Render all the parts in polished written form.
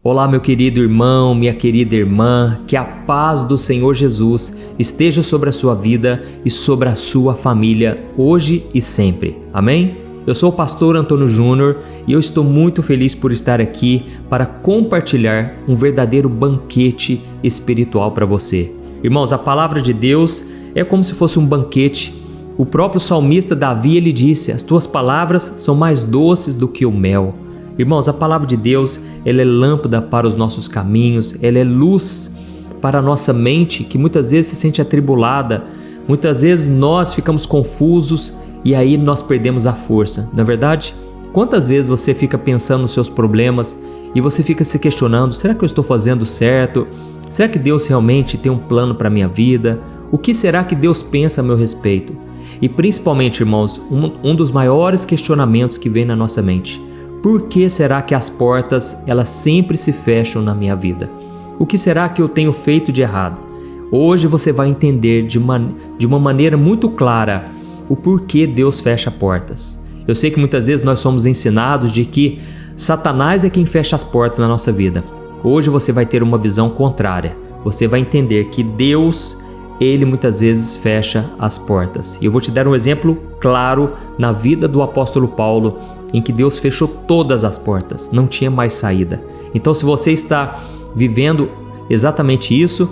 Olá, meu querido irmão, minha querida irmã, que a paz do Senhor Jesus esteja sobre a sua vida e sobre a sua família, hoje e sempre. Amém? Eu sou o pastor Antônio Júnior e eu estou muito feliz por estar aqui para compartilhar um verdadeiro banquete espiritual para você. Irmãos, a palavra de Deus é como se fosse um banquete. O próprio salmista Davi, ele disse: as tuas palavras são mais doces do que o mel. Irmãos, a palavra de Deus, ela é lâmpada para os nossos caminhos, ela é luz para a nossa mente, que muitas vezes se sente atribulada, muitas vezes nós ficamos confusos e aí nós perdemos a força. Não é verdade? Quantas vezes você fica pensando nos seus problemas e você fica se questionando: será que eu estou fazendo certo? Será que Deus realmente tem um plano para a minha vida? O que será que Deus pensa a meu respeito? E principalmente, irmãos, um dos maiores questionamentos que vem na nossa mente: por que será que as portas elas sempre se fecham na minha vida? O que será que eu tenho feito de errado? Hoje você vai entender de uma maneira muito clara o porquê Deus fecha portas. Eu sei que muitas vezes nós somos ensinados de que Satanás é quem fecha as portas na nossa vida. Hoje você vai ter uma visão contrária. Você vai entender que Deus, Ele muitas vezes fecha as portas. E eu vou te dar um exemplo claro na vida do apóstolo Paulo, em que Deus fechou todas as portas, não tinha mais saída. Então, se você está vivendo exatamente isso,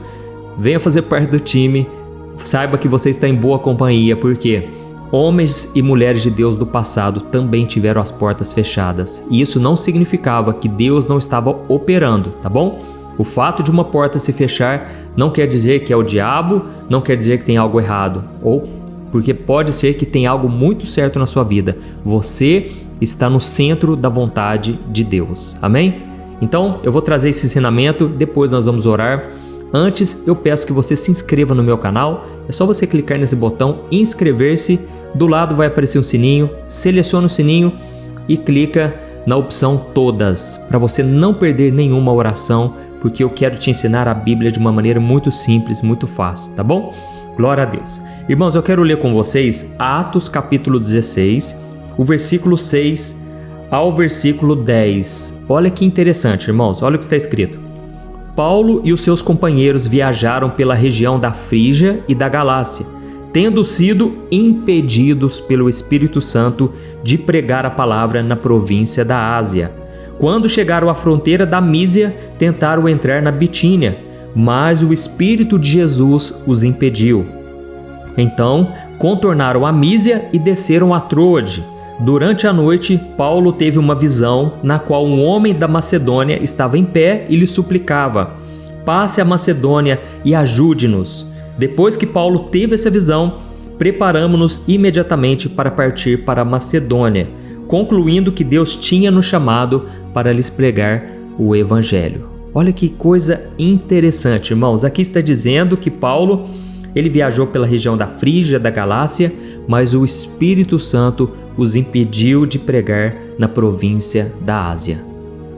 venha fazer parte do time, saiba que você está em boa companhia, porque homens e mulheres de Deus do passado também tiveram as portas fechadas, e isso não significava que Deus não estava operando, tá bom? O fato de uma porta se fechar não quer dizer que é o diabo, não quer dizer que tem algo errado, ou porque pode ser que tem algo muito certo na sua vida. Você está no centro da vontade de Deus. Amém? Então, eu vou trazer esse ensinamento, depois nós vamos orar. Antes, eu peço que você se inscreva no meu canal. É só você clicar nesse botão inscrever-se. Do lado vai aparecer um sininho. Seleciona o sininho e clica na opção todas, para você não perder nenhuma oração, porque eu quero te ensinar a Bíblia de uma maneira muito simples, muito fácil, tá bom? Glória a Deus. Irmãos, eu quero ler com vocês Atos capítulo 16, o versículo 6 ao versículo 10. Olha que interessante, irmãos, olha o que está escrito. Paulo e os seus companheiros viajaram pela região da Frígia e da Galácia, tendo sido impedidos pelo Espírito Santo de pregar a palavra na província da Ásia. Quando chegaram à fronteira da Mísia, tentaram entrar na Bitínia, mas o Espírito de Jesus os impediu. Então, contornaram a Mísia e desceram a Troade. Durante a noite, Paulo teve uma visão na qual um homem da Macedônia estava em pé e lhe suplicava: passe a Macedônia e ajude-nos. Depois que Paulo teve essa visão, preparamos-nos imediatamente para partir para a Macedônia, concluindo que Deus tinha nos chamado para lhes pregar o Evangelho. Olha que coisa interessante, irmãos. Aqui está dizendo que Paulo, ele viajou pela região da Frígia, da Galácia, mas o Espírito Santo os impediu de pregar na província da Ásia.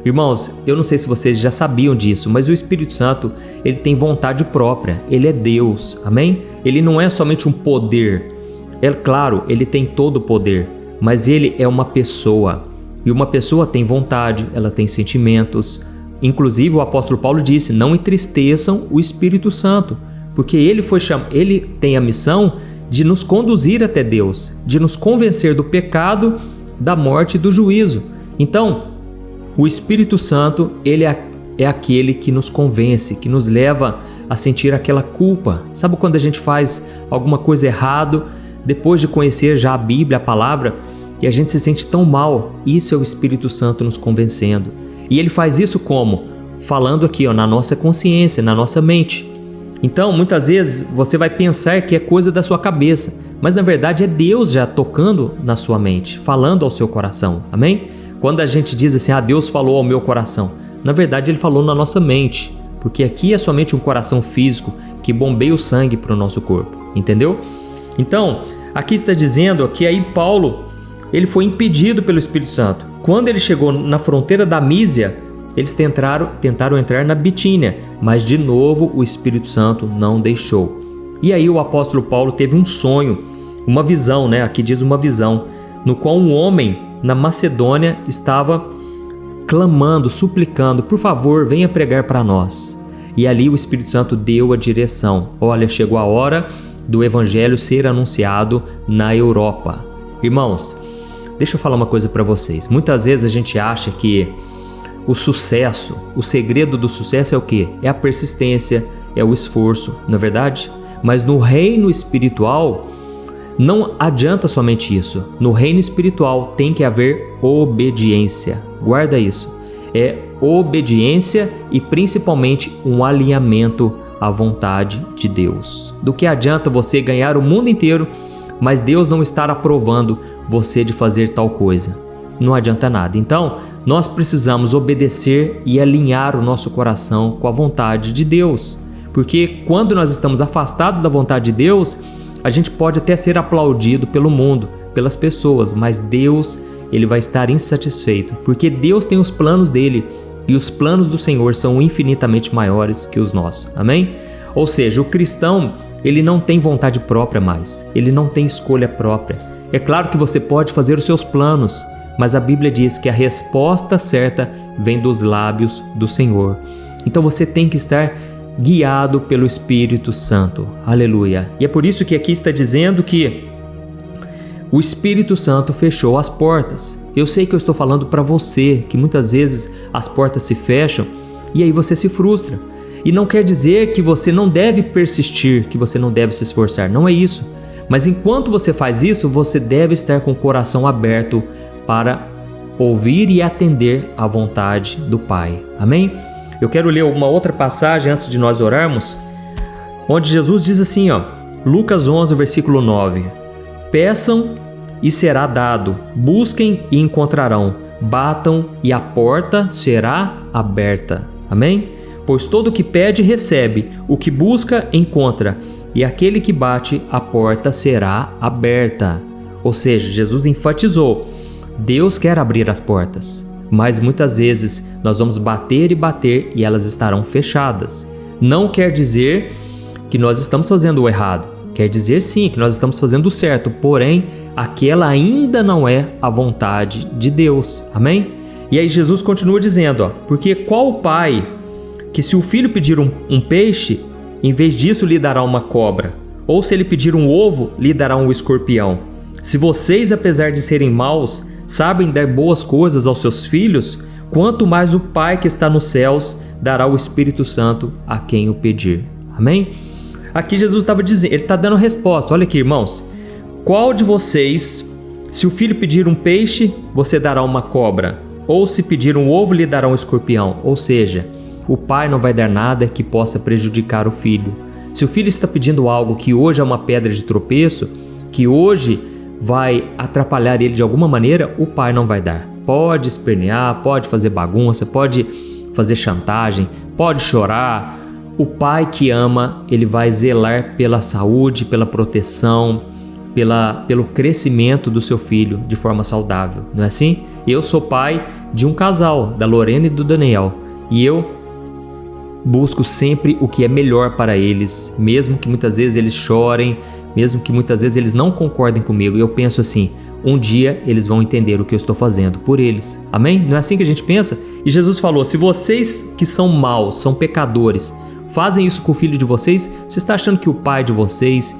Irmãos, eu não sei se vocês já sabiam disso, mas o Espírito Santo, ele tem vontade própria, ele é Deus, amém? Ele não é somente um poder, é claro, ele tem todo o poder, mas ele é uma pessoa, e uma pessoa tem vontade, ela tem sentimentos. Inclusive o apóstolo Paulo disse: não entristeçam o Espírito Santo, porque ele tem a missão de nos conduzir até Deus, de nos convencer do pecado, da morte e do juízo. Então, o Espírito Santo, ele é aquele que nos convence, que nos leva a sentir aquela culpa. Sabe quando a gente faz alguma coisa errado, depois de conhecer já a Bíblia, a palavra, e a gente se sente tão mal? Isso é o Espírito Santo nos convencendo. E ele faz isso como? Falando aqui, na nossa consciência, na nossa mente. Então, muitas vezes você vai pensar que é coisa da sua cabeça, mas na verdade é Deus já tocando na sua mente, falando ao seu coração, amém? Quando a gente diz assim: Deus falou ao meu coração, na verdade Ele falou na nossa mente, porque aqui é somente um coração físico que bombeia o sangue para o nosso corpo, entendeu? Então, aqui está dizendo que aí Paulo, ele foi impedido pelo Espírito Santo. Quando ele chegou na fronteira da Mísia, eles tentaram entrar na Bitínia, mas de novo o Espírito Santo não deixou. E aí o apóstolo Paulo teve um sonho, uma visão, aqui diz uma visão, no qual um homem na Macedônia estava clamando, suplicando: por favor, venha pregar para nós. E ali o Espírito Santo deu a direção. Olha, chegou a hora do Evangelho ser anunciado na Europa. Irmãos, deixa eu falar uma coisa para vocês. Muitas vezes a gente acha que o sucesso, o segredo do sucesso é o quê? É a persistência, é o esforço, não é verdade? Mas no reino espiritual, não adianta somente isso. No reino espiritual tem que haver obediência. Guarda isso. É obediência e principalmente um alinhamento à vontade de Deus. Do que adianta você ganhar o mundo inteiro, mas Deus não estar aprovando você de fazer tal coisa? Não adianta nada. Então, nós precisamos obedecer e alinhar o nosso coração com a vontade de Deus. Porque quando nós estamos afastados da vontade de Deus, a gente pode até ser aplaudido pelo mundo, pelas pessoas, mas Deus, Ele vai estar insatisfeito, porque Deus tem os planos dele e os planos do Senhor são infinitamente maiores que os nossos. Amém? Ou seja, o cristão, ele não tem vontade própria mais, ele não tem escolha própria. É claro que você pode fazer os seus planos, mas a Bíblia diz que a resposta certa vem dos lábios do Senhor. Então você tem que estar guiado pelo Espírito Santo. Aleluia. E é por isso que aqui está dizendo que o Espírito Santo fechou as portas. Eu sei que eu estou falando para você, que muitas vezes as portas se fecham e aí você se frustra. E não quer dizer que você não deve persistir, que você não deve se esforçar. Não é isso. Mas enquanto você faz isso, você deve estar com o coração aberto para ouvir e atender à vontade do Pai. Amém? Eu quero ler uma outra passagem antes de nós orarmos, onde Jesus diz assim, Lucas 11, versículo 9: peçam e será dado, busquem e encontrarão, batam e a porta será aberta. Amém? Pois todo o que pede recebe, o que busca encontra, e aquele que bate a porta será aberta. Ou seja, Jesus enfatizou: Deus quer abrir as portas, mas muitas vezes nós vamos bater e bater e elas estarão fechadas. Não quer dizer que nós estamos fazendo o errado, quer dizer sim que nós estamos fazendo o certo, porém aquela ainda não é a vontade de Deus. Amém? E aí Jesus continua dizendo, porque qual pai que se o filho pedir um peixe, em vez disso lhe dará uma cobra? Ou se ele pedir um ovo, lhe dará um escorpião? Se vocês, apesar de serem maus, sabem dar boas coisas aos seus filhos, quanto mais o Pai que está nos céus dará o Espírito Santo a quem o pedir. Amém? Aqui Jesus estava dizendo, ele está dando a resposta. Olha aqui, irmãos. Qual de vocês, se o filho pedir um peixe, você dará uma cobra? Ou se pedir um ovo, lhe dará um escorpião? Ou seja, o pai não vai dar nada que possa prejudicar o filho. Se o filho está pedindo algo que hoje é uma pedra de tropeço, que hoje vai atrapalhar ele de alguma maneira, o pai não vai dar. Pode espernear, pode fazer bagunça, pode fazer chantagem, pode chorar. O pai que ama, ele vai zelar pela saúde, pela proteção, pelo crescimento do seu filho de forma saudável, não é assim? Eu sou pai de um casal, da Lorena e do Daniel, e eu busco sempre o que é melhor para eles, mesmo que muitas vezes eles chorem, mesmo que muitas vezes eles não concordem comigo. Eu penso assim, um dia eles vão entender o que eu estou fazendo por eles. Amém? Não é assim que a gente pensa? E Jesus falou, se vocês que são maus, são pecadores, fazem isso com o filho de vocês, você está achando que o pai de vocês,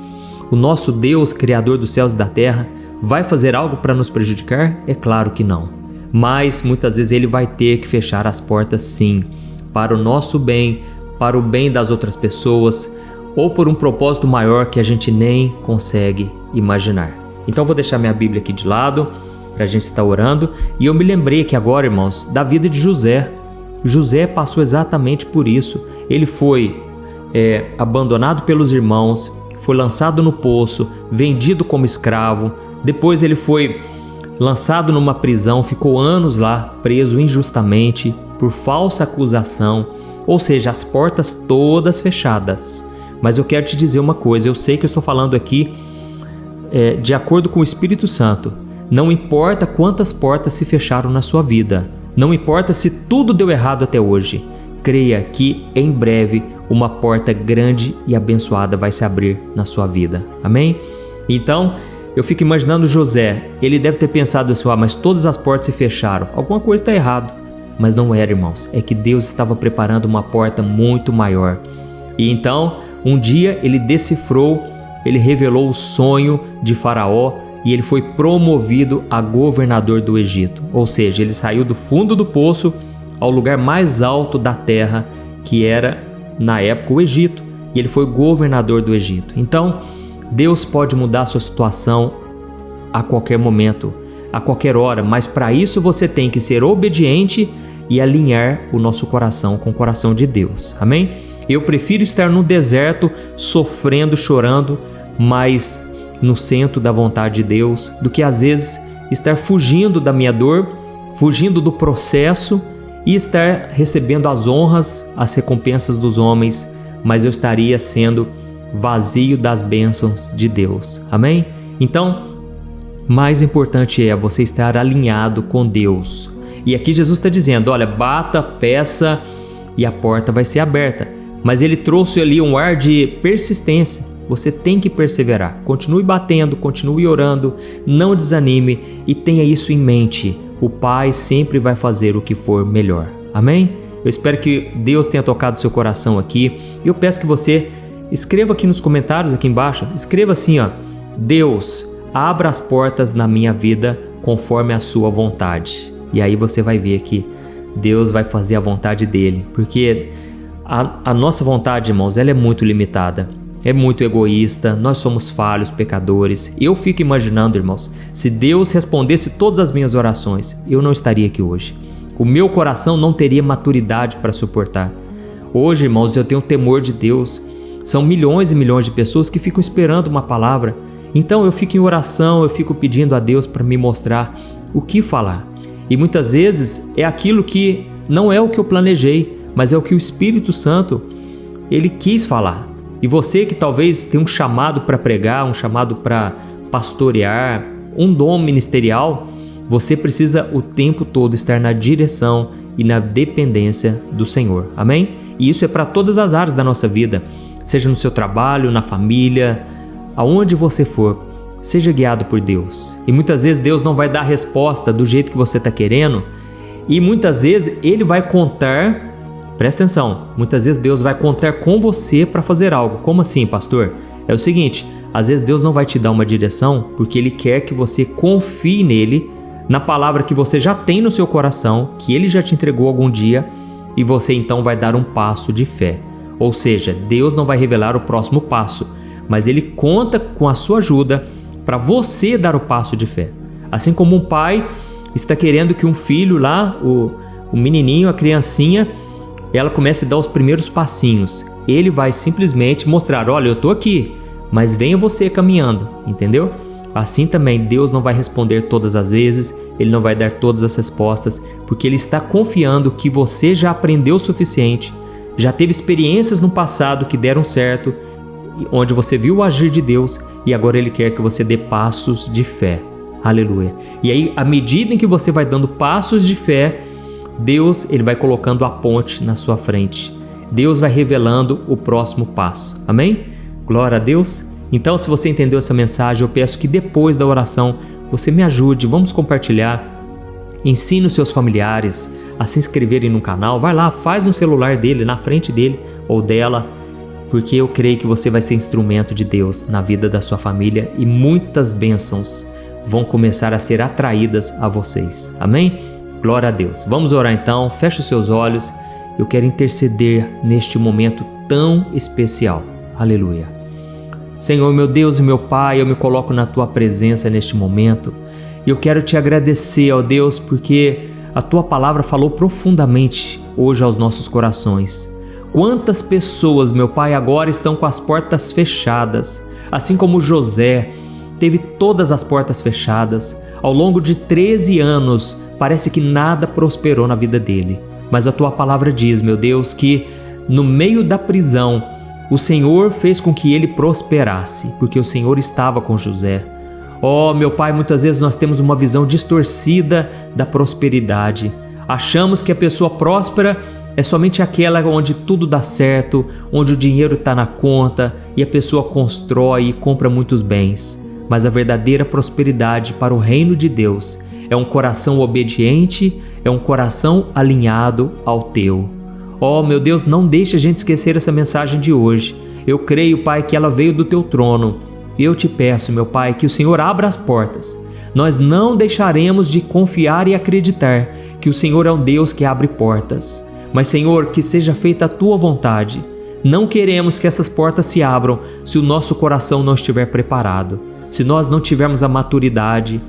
o nosso Deus, Criador dos céus e da terra, vai fazer algo para nos prejudicar? É claro que não. Mas muitas vezes ele vai ter que fechar as portas sim, para o nosso bem, para o bem das outras pessoas, ou por um propósito maior que a gente nem consegue imaginar. Então eu vou deixar minha Bíblia aqui de lado, para a gente estar orando, e eu me lembrei aqui agora, irmãos, da vida de José. José passou exatamente por isso. Ele foi abandonado pelos irmãos, foi lançado no poço, vendido como escravo, depois ele foi lançado numa prisão, ficou anos lá, preso injustamente, por falsa acusação, ou seja, as portas todas fechadas. Mas eu quero te dizer uma coisa, eu sei que eu estou falando aqui de acordo com o Espírito Santo. Não importa quantas portas se fecharam na sua vida, não importa se tudo deu errado até hoje, creia que em breve uma porta grande e abençoada vai se abrir na sua vida. Amém? Então, eu fico imaginando José, ele deve ter pensado assim, mas todas as portas se fecharam, alguma coisa está errada. Mas não era, irmãos, é que Deus estava preparando uma porta muito maior. E então, um dia ele decifrou, ele revelou o sonho de Faraó e ele foi promovido a governador do Egito. Ou seja, ele saiu do fundo do poço ao lugar mais alto da terra, que era, na época, o Egito. E ele foi governador do Egito. Então, Deus pode mudar a sua situação a qualquer momento, a qualquer hora, mas para isso você tem que ser obediente e alinhar o nosso coração com o coração de Deus. Amém? Eu prefiro estar no deserto, sofrendo, chorando, mas no centro da vontade de Deus, do que às vezes estar fugindo da minha dor, fugindo do processo e estar recebendo as honras, as recompensas dos homens, mas eu estaria sendo vazio das bênçãos de Deus. Amém? Então, mais importante é você estar alinhado com Deus. E aqui Jesus está dizendo, olha, bata, peça e a porta vai ser aberta. Mas ele trouxe ali um ar de persistência. Você tem que perseverar. Continue batendo, continue orando, não desanime e tenha isso em mente. O Pai sempre vai fazer o que for melhor. Amém? Eu espero que Deus tenha tocado seu coração aqui. Eu peço que você escreva aqui nos comentários, aqui embaixo. Escreva assim, ó. Deus, abra as portas na minha vida conforme a sua vontade. E aí você vai ver que Deus vai fazer a vontade dele. Porque a nossa vontade, irmãos, ela é muito limitada. É muito egoísta, nós somos falhos, pecadores. Eu fico imaginando, irmãos, se Deus respondesse todas as minhas orações, eu não estaria aqui hoje. O meu coração não teria maturidade para suportar. Hoje, irmãos, eu tenho temor de Deus. São milhões e milhões de pessoas que ficam esperando uma palavra. Então eu fico em oração, eu fico pedindo a Deus para me mostrar o que falar. E muitas vezes é aquilo que não é o que eu planejei, mas é o que o Espírito Santo, ele quis falar. E você que talvez tenha um chamado para pregar, um chamado para pastorear, um dom ministerial, você precisa o tempo todo estar na direção e na dependência do Senhor. Amém? E isso é para todas as áreas da nossa vida, seja no seu trabalho, na família, aonde você for, seja guiado por Deus. E muitas vezes Deus não vai dar a resposta do jeito que você está querendo, e muitas vezes Ele vai contar. Presta atenção, muitas vezes Deus vai contar com você para fazer algo. Como assim, pastor? É o seguinte, às vezes Deus não vai te dar uma direção porque Ele quer que você confie nele, na palavra que você já tem no seu coração, que Ele já te entregou algum dia, e você então vai dar um passo de fé. Ou seja, Deus não vai revelar o próximo passo, mas Ele conta com a sua ajuda para você dar o passo de fé. Assim como um pai está querendo que um filho lá, o menininho, a criancinha, ela começa a dar os primeiros passinhos. Ele vai simplesmente mostrar, olha, eu estou aqui, mas venha você caminhando, entendeu? Assim também Deus não vai responder todas as vezes, Ele não vai dar todas as respostas, porque Ele está confiando que você já aprendeu o suficiente, já teve experiências no passado que deram certo, onde você viu o agir de Deus, e agora Ele quer que você dê passos de fé. Aleluia. E aí, à medida em que você vai dando passos de fé, Deus, Ele vai colocando a ponte na sua frente. Deus vai revelando o próximo passo. Amém? Glória a Deus. Então, se você entendeu essa mensagem, eu peço que depois da oração você me ajude, vamos compartilhar. Ensine os seus familiares a se inscreverem no canal. Vai lá, faz no celular dele, na frente dele ou dela, porque eu creio que você vai ser instrumento de Deus na vida da sua família e muitas bênçãos vão começar a ser atraídas a vocês. Amém? Glória a Deus. Vamos orar então, feche os seus olhos. Eu quero interceder neste momento tão especial. Aleluia. Senhor, meu Deus e meu Pai, eu me coloco na Tua presença neste momento. E eu quero Te agradecer, ó Deus, porque a Tua palavra falou profundamente hoje aos nossos corações. Quantas pessoas, meu Pai, agora estão com as portas fechadas, assim como José teve todas as portas fechadas. Ao longo de 13 anos, parece que nada prosperou na vida dele. Mas a Tua palavra diz, meu Deus, que no meio da prisão, o Senhor fez com que ele prosperasse, porque o Senhor estava com José. Oh, meu Pai, muitas vezes nós temos uma visão distorcida da prosperidade. Achamos que a pessoa próspera é somente aquela onde tudo dá certo, onde o dinheiro está na conta e a pessoa constrói e compra muitos bens. Mas a verdadeira prosperidade para o reino de Deus é um coração obediente, é um coração alinhado ao Teu. Oh, meu Deus, não deixe a gente esquecer essa mensagem de hoje. Eu creio, Pai, que ela veio do Teu trono. Eu te peço, meu Pai, que o Senhor abra as portas. Nós não deixaremos de confiar e acreditar que o Senhor é um Deus que abre portas. Mas, Senhor, que seja feita a Tua vontade. Não queremos que essas portas se abram se o nosso coração não estiver preparado, se nós não tivermos a maturidade.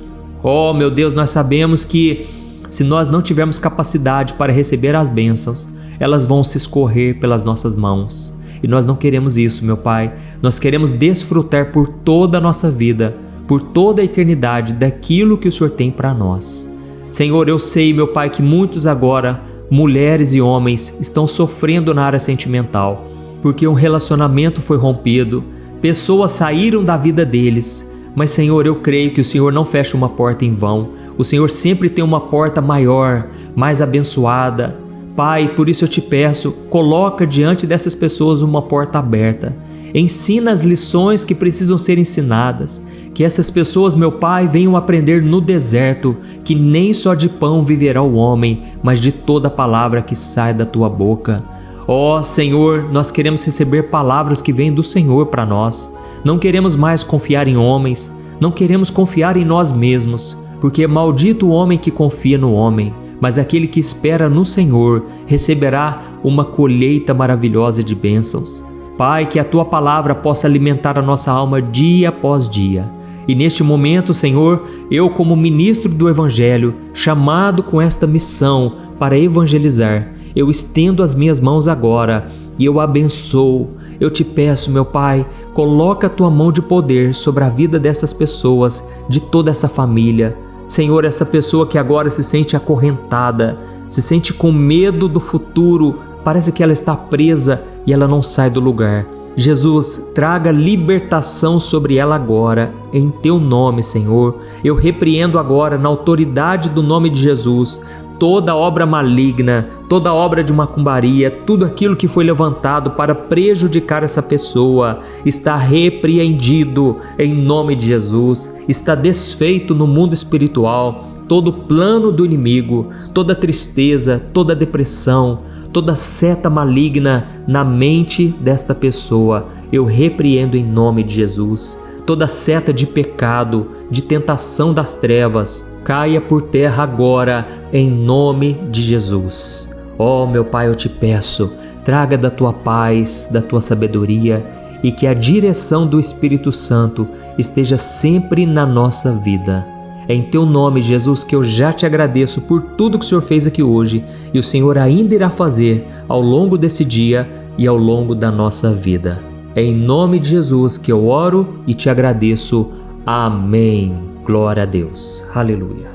Oh, meu Deus, nós sabemos que se nós não tivermos capacidade para receber as bênçãos, elas vão se escorrer pelas nossas mãos. E nós não queremos isso, meu Pai. Nós queremos desfrutar por toda a nossa vida, por toda a eternidade, daquilo que o Senhor tem para nós. Senhor, eu sei, meu Pai, que muitos agora, mulheres e homens, estão sofrendo na área sentimental, porque um relacionamento foi rompido, pessoas saíram da vida deles. Mas, Senhor, eu creio que o Senhor não fecha uma porta em vão. O Senhor sempre tem uma porta maior, mais abençoada. Pai, por isso eu te peço, coloca diante dessas pessoas uma porta aberta. Ensina as lições que precisam ser ensinadas. Que essas pessoas, meu Pai, venham aprender no deserto que nem só de pão viverá o homem, mas de toda palavra que sai da Tua boca. Ó Senhor, nós queremos receber palavras que vêm do Senhor para nós. Não queremos mais confiar em homens, não queremos confiar em nós mesmos, porque é maldito o homem que confia no homem, mas aquele que espera no Senhor receberá uma colheita maravilhosa de bênçãos. Pai, que a Tua palavra possa alimentar a nossa alma dia após dia. E neste momento, Senhor, eu como ministro do Evangelho, chamado com esta missão para evangelizar, eu estendo as minhas mãos agora e eu abençoo. Eu te peço, meu Pai, coloca a Tua mão de poder sobre a vida dessas pessoas, de toda essa família. Senhor, essa pessoa que agora se sente acorrentada, se sente com medo do futuro, parece que ela está presa e ela não sai do lugar. Jesus, traga libertação sobre ela agora, em Teu nome, Senhor. Eu repreendo agora, na autoridade do nome de Jesus, toda obra maligna, toda obra de macumbaria, tudo aquilo que foi levantado para prejudicar essa pessoa, está repreendido em nome de Jesus, está desfeito no mundo espiritual, todo plano do inimigo, toda tristeza, toda depressão, toda seta maligna na mente desta pessoa, eu repreendo em nome de Jesus. Toda seta de pecado, de tentação das trevas, caia por terra agora, em nome de Jesus. Oh, meu Pai, eu te peço, traga da Tua paz, da Tua sabedoria e que a direção do Espírito Santo esteja sempre na nossa vida. É em Teu nome, Jesus, que eu já te agradeço por tudo que o Senhor fez aqui hoje e o Senhor ainda irá fazer ao longo desse dia e ao longo da nossa vida. É em nome de Jesus que eu oro e te agradeço. Amém. Glória a Deus. Aleluia.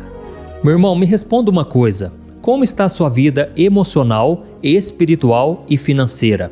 Meu irmão, me responda uma coisa. Como está a sua vida emocional, espiritual e financeira?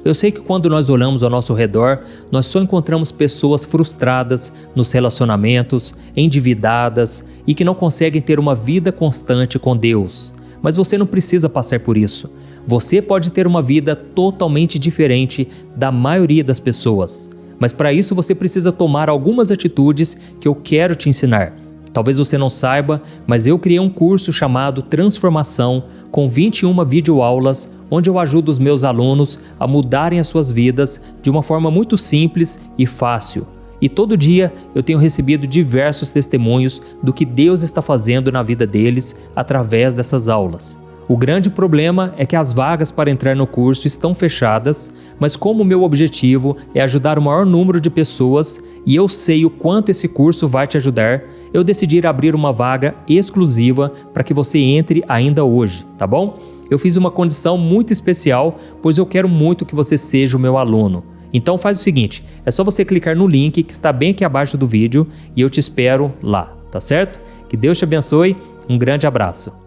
Eu sei que quando nós olhamos ao nosso redor, nós só encontramos pessoas frustradas nos relacionamentos, endividadas e que não conseguem ter uma vida constante com Deus. Mas você não precisa passar por isso. Você pode ter uma vida totalmente diferente da maioria das pessoas. Mas para isso você precisa tomar algumas atitudes que eu quero te ensinar. Talvez você não saiba, mas eu criei um curso chamado Transformação, com 21 videoaulas, onde eu ajudo os meus alunos a mudarem as suas vidas de uma forma muito simples e fácil. E todo dia eu tenho recebido diversos testemunhos do que Deus está fazendo na vida deles através dessas aulas. O grande problema é que as vagas para entrar no curso estão fechadas, mas como o meu objetivo é ajudar o maior número de pessoas e eu sei o quanto esse curso vai te ajudar, eu decidi abrir uma vaga exclusiva para que você entre ainda hoje, tá bom? Eu fiz uma condição muito especial, pois eu quero muito que você seja o meu aluno. Então faz o seguinte, é só você clicar no link que está bem aqui abaixo do vídeo e eu te espero lá, tá certo? Que Deus te abençoe, um grande abraço.